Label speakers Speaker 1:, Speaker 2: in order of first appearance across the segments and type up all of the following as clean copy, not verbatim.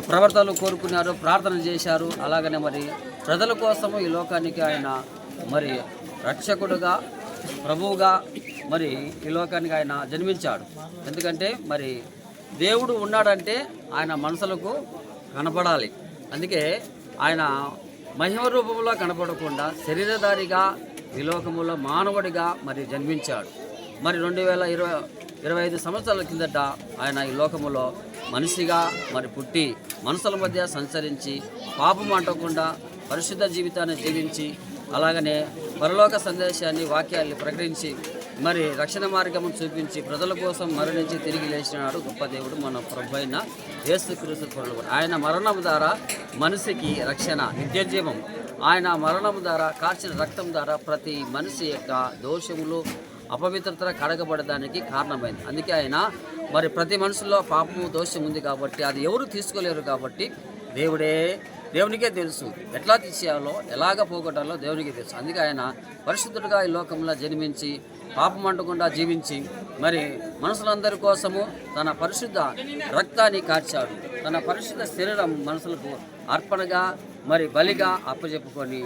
Speaker 1: ప్రవర్తనలు కోరుకున్నారు, ప్రార్థన చేశారు. అలాగనే మరి ప్రజల కోసము ఈ లోకానికి ఆయన మరి రక్షకుడుగా, ప్రభువుగా మరి ఈ లోకానికి ఆయన జన్మించాడు. ఎందుకంటే మరి దేవుడు ఉన్నాడంటే ఆయన మనసులకు కనపడాలి. అందుకే ఆయన మహిమ రూపంలో కనపడకుండా శరీరధారిగా ఈ లోకములో మానవుడిగా మరి జన్మించాడు. మరి 2025 సంవత్సరాల కిందట ఆయన ఈ లోకములో మనిషిగా మరి పుట్టి మనసుల మధ్య సంచరించి పాపం అంటకుండా పరిశుద్ధ జీవితాన్ని జీవించి అలాగనే పరలోక సందేశాన్ని వాక్యాన్ని ప్రకటించి మరి రక్షణ మార్గము చూపించి ప్రజల కోసం మరణించి తిరిగి లేచినాడు గొప్ప దేవుడు మన ప్రభు అయిన యేసుక్రీస్తు ప్రభువు. ఆయన మరణం ద్వారా మనిషికి రక్షణ, నిత్యజీవం. ఆయన మరణం ద్వారా కార్చిన రక్తం ద్వారా ప్రతి మనిషి యొక్క దోషములు అపవిత్రత కడగబడడానికి కారణమైంది. అందుకే ఆయన మరి ప్రతి మనుషుల్లో పాపము దోషం ఉంది కాబట్టి అది ఎవరు తీసుకోలేరు కాబట్టి దేవునికే తెలుసు, ఎట్లా తీసేయాలో ఎలాగ పోగొట్టాలో దేవునికే తెలుసు. అందుకే ఆయన పరిశుద్ధుడిగా ఈ లోకంలో జన్మించి పాపం అంటకుండా జీవించి మరి మనుషులందరి కోసము తన పరిశుద్ధ రక్తాన్ని కార్చాడు. తన పరిశుద్ధ శరీరం మనుషులకు అర్పణగా మరి బలిగా అప్పచెప్పుకొని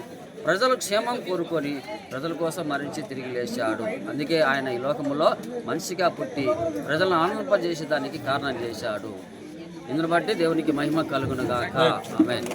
Speaker 1: ప్రజల క్షేమం కోరుకొని ప్రజల కోసం మరించి తిరిగి లేచాడు. అందుకే ఆయన ఈ లోకములో మనిషిగా పుట్టి ప్రజలను ఆనందింపజేసేదానికి కారణం చేశాడు. ఇందును బట్టి దేవునికి మహిమ కలుగునుగాక. ఆమేన్.